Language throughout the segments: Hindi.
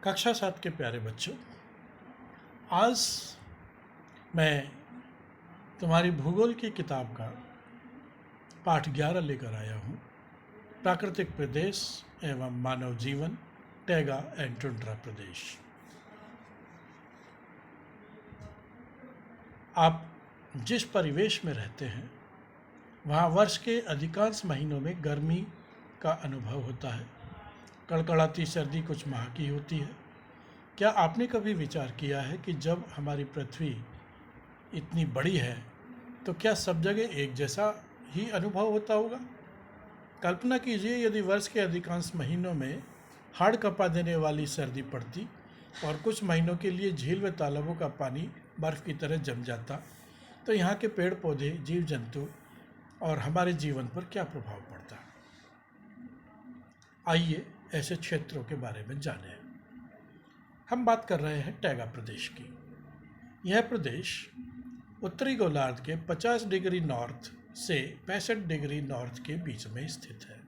कक्षा 7 के प्यारे बच्चों, आज मैं तुम्हारी भूगोल की किताब का पाठ 11 लेकर आया हूँ। प्राकृतिक प्रदेश एवं मानव जीवन, टैगा एंड टुंड्रा प्रदेश। आप जिस परिवेश में रहते हैं वहाँ वर्ष के अधिकांश महीनों में गर्मी का अनुभव होता है। कड़कड़ाती सर्दी कुछ माह की होती है। क्या आपने कभी विचार किया है कि जब हमारी पृथ्वी इतनी बड़ी है तो क्या सब जगह एक जैसा ही अनुभव होता होगा? कल्पना कीजिए यदि वर्ष के अधिकांश महीनों में हाड़ कपा देने वाली सर्दी पड़ती और कुछ महीनों के लिए झील व तालाबों का पानी बर्फ़ की तरह जम जाता, तो यहाँ के पेड़ पौधे, जीव जंतु और हमारे जीवन पर क्या प्रभाव पड़ता? आइए ऐसे क्षेत्रों के बारे में जानें। हम बात कर रहे हैं टैगा प्रदेश की। यह प्रदेश उत्तरी गोलार्ध के 50 डिग्री नॉर्थ से 65 डिग्री नॉर्थ के बीच में स्थित है।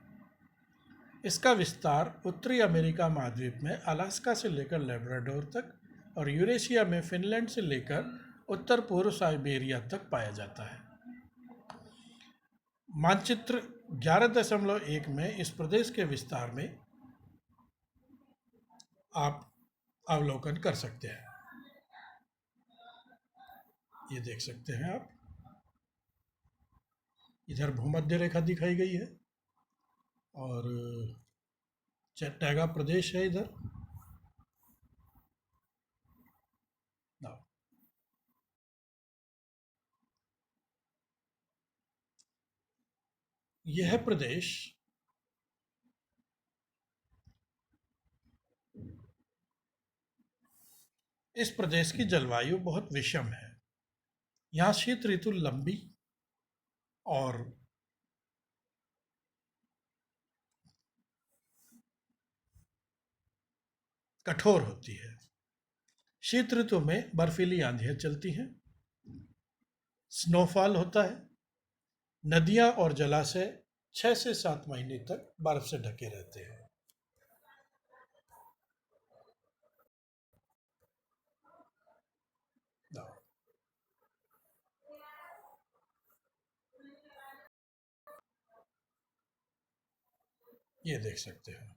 इसका विस्तार उत्तरी अमेरिका महाद्वीप में अलास्का से लेकर लेब्राडोर तक और यूरेशिया में फिनलैंड से लेकर उत्तर पूर्व साइबेरिया तक पाया जाता है। मानचित्र 11.1 में इस प्रदेश के विस्तार में आप अवलोकन कर सकते हैं। ये देख सकते हैं आप, इधर भूमध्य रेखा दिखाई गई है और टैगा प्रदेश है इधर। यह प्रदेश इस प्रदेश की जलवायु बहुत विषम है। यहाँ शीत ऋतु लंबी और कठोर होती है। शीत ऋतु में बर्फीली आंधियां चलती हैं, स्नोफॉल होता है, नदियां और जलाशय 6 से 7 महीने तक बर्फ से ढके रहते हैं। ये देख सकते हैं।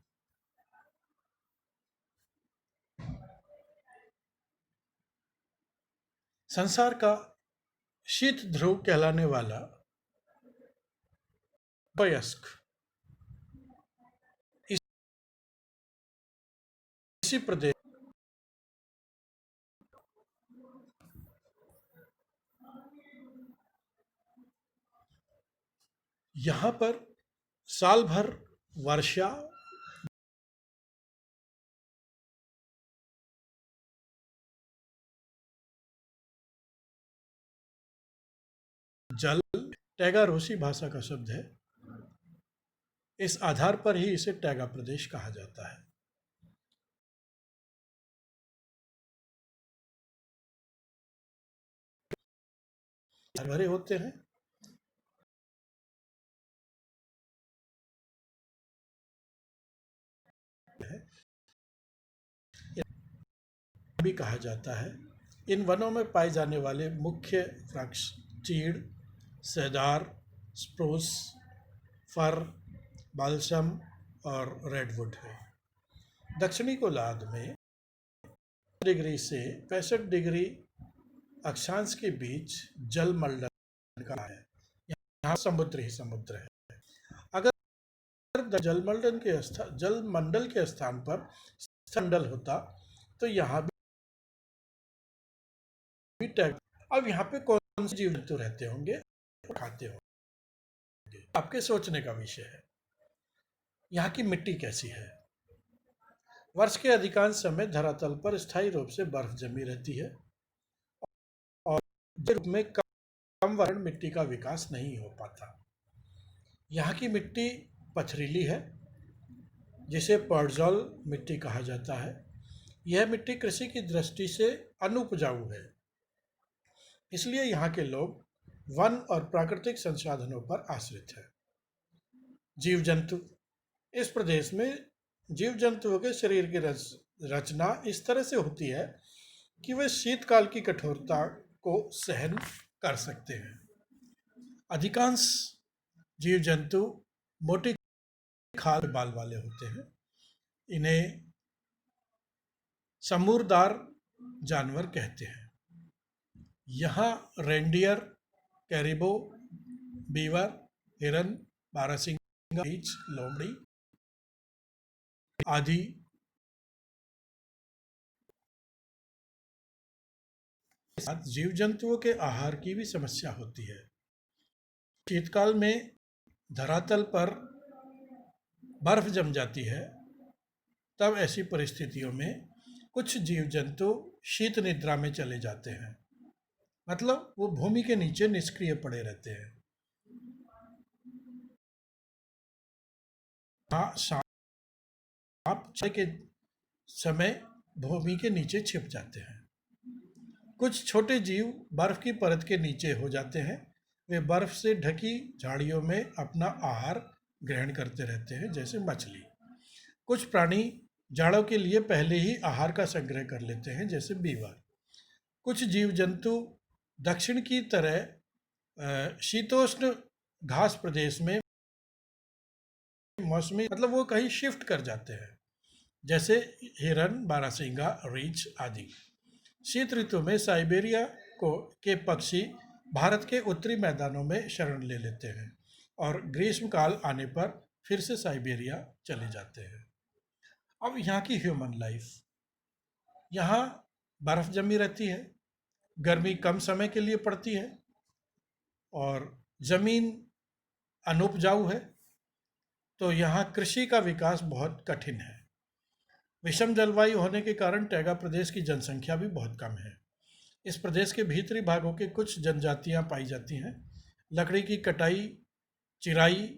संसार का शीत ध्रुव कहलाने वाला वयस्क इसी प्रदेश यहाँ पर साल भर वर्षा जल, टैगा रूसी भाषा का शब्द है। इस आधार पर ही इसे टैगा प्रदेश कहा जाता है। भरे होते हैं। भी कहा जाता है। इन वनों में पाए जाने वाले मुख्य वृक्ष चीड़, सेदार, स्प्रूस, फर, बाल्सम और रेडवुड है। दक्षिणी गोलार्ध में डिग्री से 65 डिग्री अक्षांश के बीच जलमंडल का है। यहाँ समुद्र ही समुद्र है। अगर जलमंडल के स्थान पर स्थंडल होता तो यहाँ भी टैग। अब यहाँ पे कौन से जीव जंतु रहते होंगे और खाते होंगे, आपके सोचने का विषय है। यहाँ की मिट्टी कैसी है? वर्ष के अधिकांश समय धरातल पर स्थायी रूप से बर्फ जमी रहती है और रूप में कम वर्ण मिट्टी का विकास नहीं हो पाता। यहाँ की मिट्टी पथरीली है, जिसे पर्जौल मिट्टी कहा जाता है। यह मिट्टी कृषि की दृष्टि से अनुपजाऊ है, इसलिए यहाँ के लोग वन और प्राकृतिक संसाधनों पर आश्रित है। जीव जंतु, इस प्रदेश में जीव जंतुओं के शरीर की रचना इस तरह से होती है कि वे शीतकाल की कठोरता को सहन कर सकते हैं। अधिकांश जीव जंतु मोटी खाल बाल वाले होते हैं। इन्हें समूरदार जानवर कहते हैं। यहाँ रेंडियर, कैरिबो, बीवर, हिरन, बारहसिंगा, रीछ, लोमड़ी आदि साथ जीव जंतुओं के आहार की भी समस्या होती है। शीतकाल में धरातल पर बर्फ जम जाती है, तब ऐसी परिस्थितियों में कुछ जीव जंतु शीत निद्रा में चले जाते हैं, मतलब वो भूमि के नीचे निष्क्रिय पड़े रहते हैं। सांप के समय भूमि के नीचे छिप जाते हैं। कुछ छोटे जीव बर्फ की परत के नीचे हो जाते हैं। वे बर्फ से ढकी झाड़ियों में अपना आहार ग्रहण करते रहते हैं, जैसे मछली। कुछ प्राणी जाड़ों के लिए पहले ही आहार का संग्रह कर लेते हैं, जैसे बीवर। कुछ जीव जंतु दक्षिण की तरह शीतोष्ण घास प्रदेश में मौसमी, मतलब वो कहीं शिफ्ट कर जाते हैं, जैसे हिरन, बारहसिंगा, रीछ आदि। शीत ऋतु में साइबेरिया के पक्षी भारत के उत्तरी मैदानों में शरण ले लेते हैं और ग्रीष्मकाल आने पर फिर से साइबेरिया चले जाते हैं। अब यहाँ की ह्यूमन लाइफ, यहाँ बर्फ जमी रहती है, गर्मी कम समय के लिए पड़ती है और ज़मीन अनुपजाऊ है, तो यहाँ कृषि का विकास बहुत कठिन है। विषम जलवायु होने के कारण टैगा प्रदेश की जनसंख्या भी बहुत कम है। इस प्रदेश के भीतरी भागों के कुछ जनजातियां पाई जाती हैं। लकड़ी की कटाई, चिराई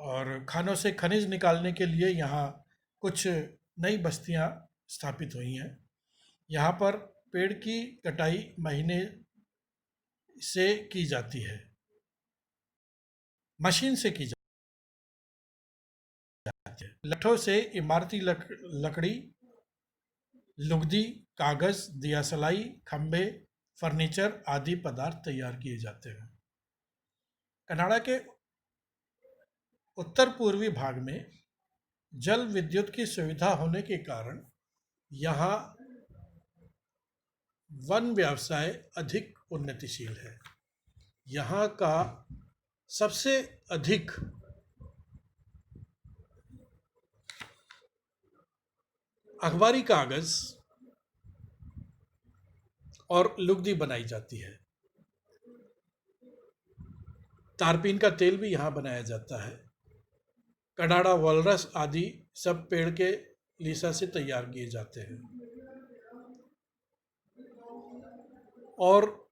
और खानों से खनिज निकालने के लिए यहाँ कुछ नई बस्तियां स्थापित हुई हैं। यहाँ पर पेड़ की कटाई महीने से की जाती है, मशीन से की जाती है। लठों से इमारती लकड़ी, लुगदी, कागज, दियासलाई, खंबे, फर्नीचर आदि पदार्थ तैयार किए जाते हैं। कनाडा के उत्तर पूर्वी भाग में जल विद्युत की सुविधा होने के कारण यहाँ वन व्यवसाय अधिक उन्नतिशील है। यहाँ का सबसे अधिक अखबारी कागज और लुगदी बनाई जाती है। तारपीन का तेल भी यहाँ बनाया जाता है। कनाडा वॉलरस आदि सब पेड़ के लीसा से तैयार किए जाते हैं। और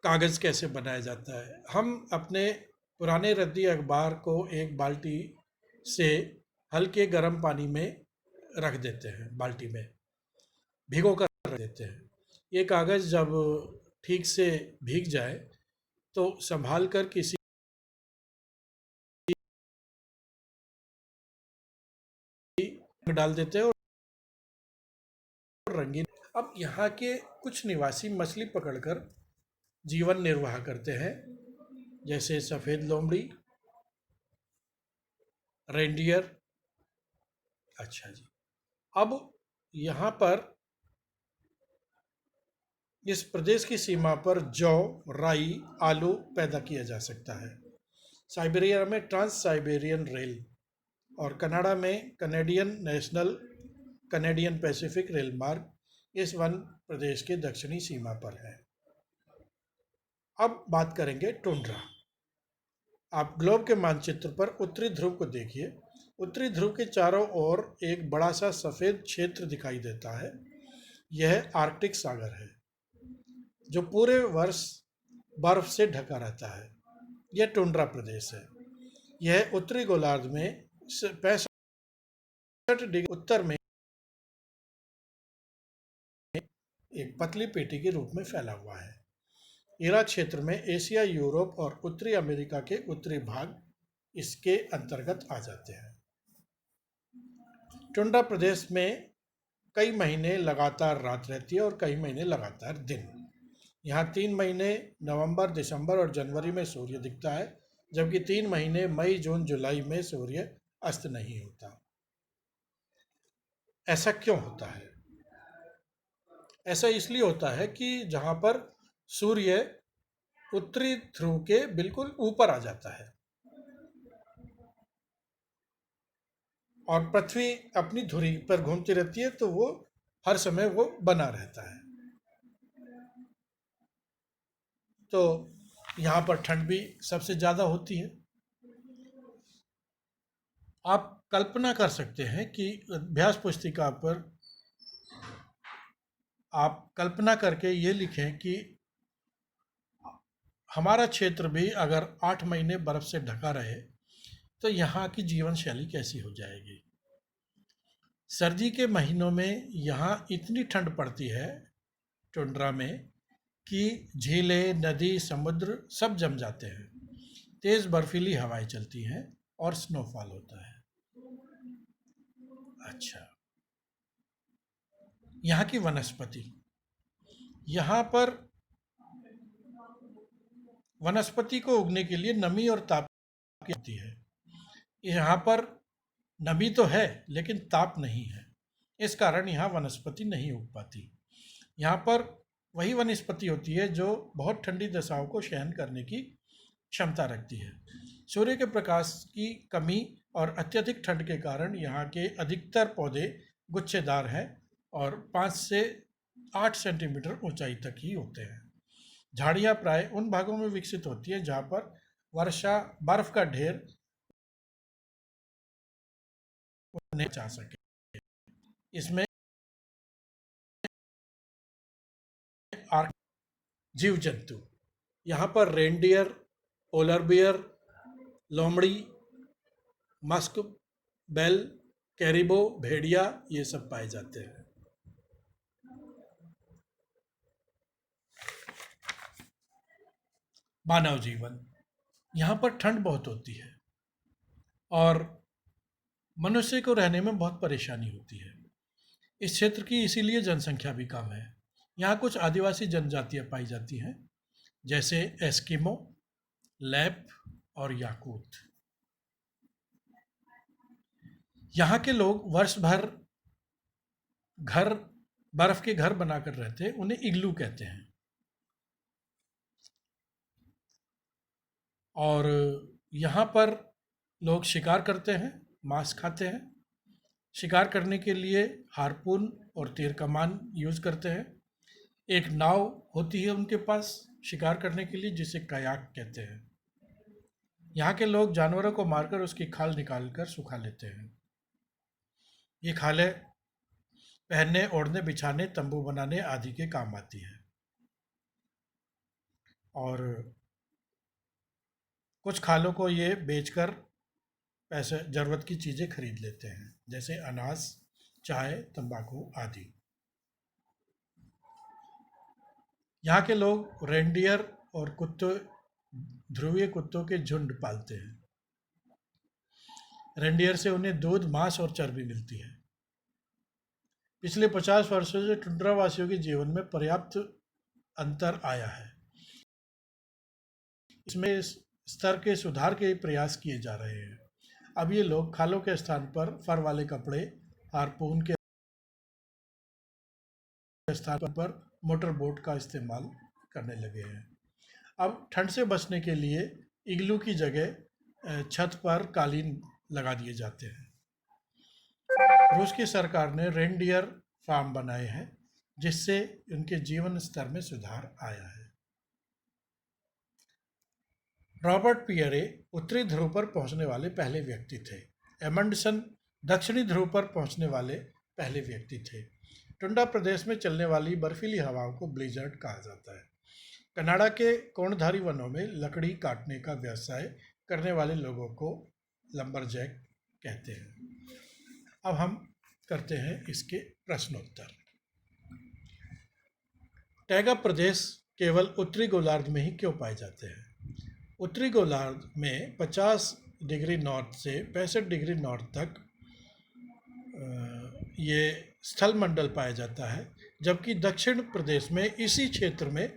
कागज़ कैसे बनाया जाता है? हम अपने पुराने रद्दी अखबार को एक बाल्टी से हल्के गर्म पानी में रख देते हैं, बाल्टी में भिगो कर रख देते हैं। ये कागज़ जब ठीक से भीग जाए तो संभाल कर किसी डाल देते हैं और रंगीन। अब यहाँ के कुछ निवासी मछली पकड़कर जीवन निर्वाह करते हैं, जैसे सफ़ेद लोमड़ी, रेंडियर। अच्छा जी, अब यहाँ पर इस प्रदेश की सीमा पर जौ, राई, आलू पैदा किया जा सकता है। साइबेरिया में ट्रांस साइबेरियन रेल और कनाडा में कैनेडियन पैसिफिक रेल मार्ग इस वन प्रदेश के दक्षिणी सीमा पर है। अब बात करेंगे टुंड्रा। आप ग्लोब के मानचित्र पर उत्तरी ध्रुव को देखिए। उत्तरी ध्रुव के चारों ओर एक बड़ा सा सफ़ेद क्षेत्र दिखाई देता है। यह आर्कटिक सागर है, जो पूरे वर्ष बर्फ से ढका रहता है। यह टुंड्रा प्रदेश है। यह उत्तरी गोलार्ध में 65 डिग्री उत्तर में एक पतली पेटी के रूप में फैला हुआ है। इरा क्षेत्र में एशिया, यूरोप और उत्तरी अमेरिका के उत्तरी भाग इसके अंतर्गत आ जाते हैं। टुंड्रा प्रदेश में कई महीने लगातार रात रहती है और कई महीने लगातार दिन। यहाँ 3 महीने नवंबर, दिसंबर और जनवरी में सूर्य दिखता है, जबकि 3 महीने मई, जून, जुलाई में सूर्य अस्त नहीं होता। ऐसा क्यों होता है? ऐसा इसलिए होता है कि जहाँ पर सूर्य उत्तरी ध्रुव के बिल्कुल ऊपर आ जाता है और पृथ्वी अपनी धुरी पर घूमती रहती है, तो वो हर समय वो बना रहता है। तो यहाँ पर ठंड भी सबसे ज़्यादा होती है। आप कल्पना कर सकते हैं कि अभ्यास पुस्तिका पर आप कल्पना करके ये लिखें कि हमारा क्षेत्र भी अगर 8 महीने बर्फ से ढका रहे तो यहाँ की जीवन शैली कैसी हो जाएगी। सर्दी के महीनों में यहाँ इतनी ठंड पड़ती है टुंड्रा में कि झीलें, नदी, समुद्र सब जम जाते हैं। तेज बर्फीली हवाएं चलती हैं और स्नोफॉल होता है। अच्छा, यहाँ की वनस्पति, यहाँ पर वनस्पति को उगने के लिए नमी और ताप की होती है। यहाँ पर नमी तो है लेकिन ताप नहीं है, इस कारण यहाँ वनस्पति नहीं उग पाती। यहाँ पर वही वनस्पति होती है जो बहुत ठंडी दशाओं को सहन करने की क्षमता रखती है। सूर्य के प्रकाश की कमी और अत्यधिक ठंड के कारण यहाँ के अधिकतर पौधे गुच्छेदार हैं और 5 से 8 सेंटीमीटर ऊंचाई तक ही होते हैं। झाड़ियाँ प्राय उन भागों में विकसित होती है जहाँ पर वर्षा बर्फ का ढेर नहीं जा सके। इसमें जीव जंतु, यहाँ पर रेनडियर, पोलर बियर, लोमड़ी, मस्क बेल, कैरिबो, भेड़िया, ये सब पाए जाते हैं। मानव जीवन, यहाँ पर ठंड बहुत होती है और मनुष्य को रहने में बहुत परेशानी होती है। इस क्षेत्र की इसीलिए जनसंख्या भी कम है। यहाँ कुछ आदिवासी जनजातियाँ पाई जाती हैं, जैसे एस्किमो, लैप और याकूत। यहाँ के लोग वर्ष भर घर, बर्फ के घर बनाकर रहते हैं, उन्हें इग्लू कहते हैं। और यहाँ पर लोग शिकार करते हैं, मांस खाते हैं। शिकार करने के लिए हार्पून और तीर कमान यूज़ करते हैं। एक नाव होती है उनके पास शिकार करने के लिए, जिसे कयाक कहते हैं। यहाँ के लोग जानवरों को मारकर उसकी खाल निकालकर सुखा लेते हैं। ये खालें पहनने, ओढ़ने, बिछाने, तंबू बनाने आदि के काम आती है। और कुछ खालों को ये बेचकर पैसे, ज़रूरत की चीज़ें खरीद लेते हैं, जैसे अनाज, चाय, तंबाकू आदि। यहाँ के लोग रेनडियर और कुत्ते, ध्रुवीय कुत्तों के झुंड पालते हैं। रेनडियर से उन्हें दूध, मांस और चर्बी मिलती है। पिछले 50 वर्षों से टुंड्रा वासियों के जीवन में पर्याप्त अंतर आया है। इसमें स्तर के सुधार के प्रयास किए जा रहे हैं। अब ये लोग खालों के स्थान पर फर वाले कपड़े, हार्पून के स्थान पर मोटर बोट का इस्तेमाल करने लगे हैं। अब ठंड से बचने के लिए इग्लू की जगह छत पर कालीन लगा दिए जाते हैं। रूस की सरकार ने रेनडियर फार्म बनाए हैं, जिससे उनके जीवन स्तर में सुधार आया है। रॉबर्ट पियरे उत्तरी ध्रुव पर पहुंचने वाले पहले व्यक्ति थे। एमंडसन दक्षिणी ध्रुव पर पहुंचने वाले पहले व्यक्ति थे। टुंड्रा प्रदेश में चलने वाली बर्फीली हवाओं को ब्लिजर्ड कहा जाता है। कनाडा के कोणधारी वनों में लकड़ी काटने का व्यवसाय करने वाले लोगों को लंबरजैक कहते हैं। अब हम करते हैं इसके प्रश्नोत्तर। टैगा प्रदेश केवल उत्तरी गोलार्ध में ही क्यों पाए जाते हैं? उत्तरी गोलार्ध में 50 डिग्री नॉर्थ से 65 डिग्री नॉर्थ तक ये स्थल मंडल पाया जाता है, जबकि दक्षिण प्रदेश में इसी क्षेत्र में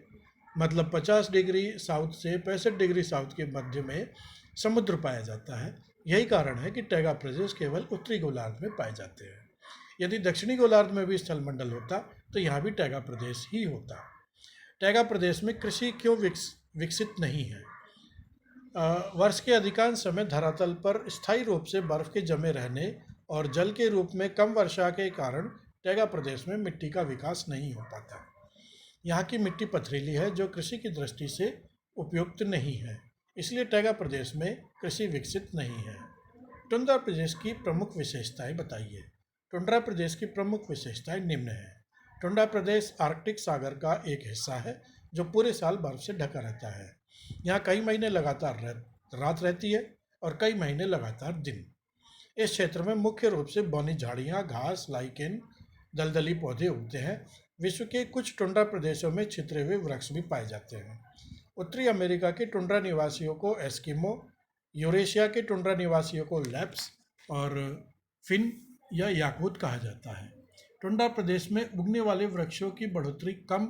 मतलब 50 डिग्री साउथ से 65 डिग्री साउथ के मध्य में समुद्र पाया जाता है। यही कारण है कि टैगा प्रदेश केवल उत्तरी गोलार्ध में पाए जाते हैं। यदि दक्षिणी गोलार्ध में भी स्थल मंडल होता तो यहाँ भी टैगा प्रदेश ही होता। टैगा प्रदेश में कृषि क्यों विकसित नहीं है? वर्ष के अधिकांश समय धरातल पर स्थायी रूप से बर्फ के जमे रहने और जल के रूप में कम वर्षा के कारण टैगा प्रदेश में मिट्टी का विकास नहीं हो पाता। यहाँ की मिट्टी पथरीली है जो कृषि की दृष्टि से उपयुक्त नहीं है, इसलिए टैगा प्रदेश में कृषि विकसित नहीं है। टुंड्रा प्रदेश की प्रमुख विशेषताएं बताइए। टुंड्रा प्रदेश की प्रमुख विशेषताएं निम्न हैं। टुंड्रा प्रदेश आर्कटिक सागर का एक हिस्सा है जो पूरे साल बर्फ से ढका रहता है। यहाँ कई महीने लगातार रात रहती है और कई महीने लगातार दिन। इस क्षेत्र में मुख्य रूप से बौनी झाड़ियाँ, घास, लाइकेन, दलदली पौधे उगते हैं। विश्व के कुछ टुंड्रा प्रदेशों में छितरे हुए वृक्ष भी पाए जाते हैं। उत्तरी अमेरिका के टुंड्रा निवासियों को एस्किमो, यूरेशिया के टुंड्रा निवासियों को लैप्स और फिन या याकूत कहा जाता है। टुंड्रा प्रदेश में उगने वाले वृक्षों की बढ़ोतरी कम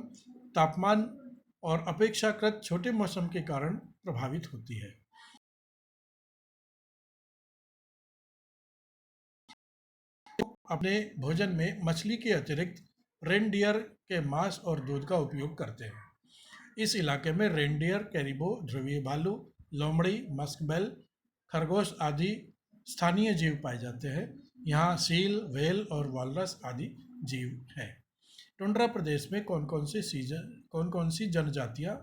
तापमान और अपेक्षाकृत छोटे मौसम के कारण प्रभावित होती है। अपने भोजन में मछली के अतिरिक्त रेनडियर के मांस और दूध का उपयोग करते हैं। इस इलाके में रेनडियर, कैरिबो, ध्रुवीय भालू, लोमड़ी, मस्कबेल, खरगोश आदि स्थानीय जीव पाए जाते हैं। यहाँ सील, व्हेल और वालरस आदि जीव हैं। टुंड्रा प्रदेश में कौन कौन सी जनजातियाँ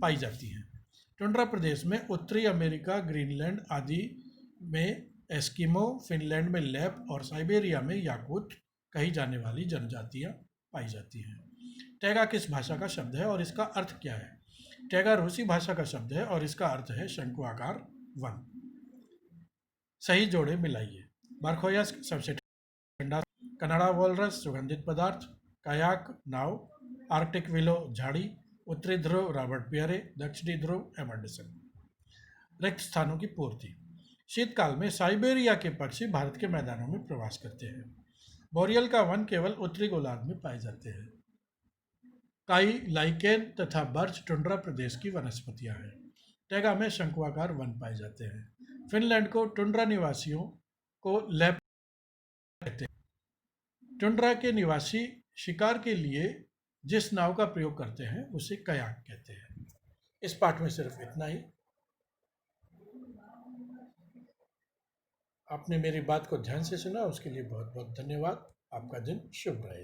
पाई जाती हैं? टुंड्रा प्रदेश में उत्तरी अमेरिका, ग्रीनलैंड आदि में एस्किमो, फिनलैंड में लैप और साइबेरिया में याकूत कही जाने वाली जनजातियाँ पाई जाती हैं। टैगा किस भाषा का शब्द है और इसका अर्थ क्या है? टैगा रूसी भाषा का शब्द है और इसका अर्थ है शंकुआकार वन। सही जोड़े मिलाइए। बारखोयास सबसे ठंडा, कनाडा वॉलरस सुगंधित पदार्थ, कायाक नाव, आर्कटिक विलो झाड़ी, उत्तरी ध्रुव रॉबर्ट पियरे, दक्षिणी ध्रुव एमंडसन। रिक्त स्थानों की पूर्ति। शीतकाल में साइबेरिया के पक्षी भारत के मैदानों में प्रवास करते हैं। बोरियल का वन केवल उत्तरी गोलार्ध में पाए जाते हैं। काई, लाइकेन तथा बर्च टुंड्रा प्रदेश की वनस्पतियां हैं। टैगा में शंकुआकार वन पाए जाते हैं। फिनलैंड को टुंड्रा निवासियों को लैप कहते हैं। टुंड्रा के निवासी शिकार के लिए जिस नाव का प्रयोग करते हैं उसे कयाक कहते हैं। इस पाठ में सिर्फ इतना ही। आपने मेरी बात को ध्यान से सुना, उसके लिए बहुत बहुत धन्यवाद। आपका दिन शुभ रहे।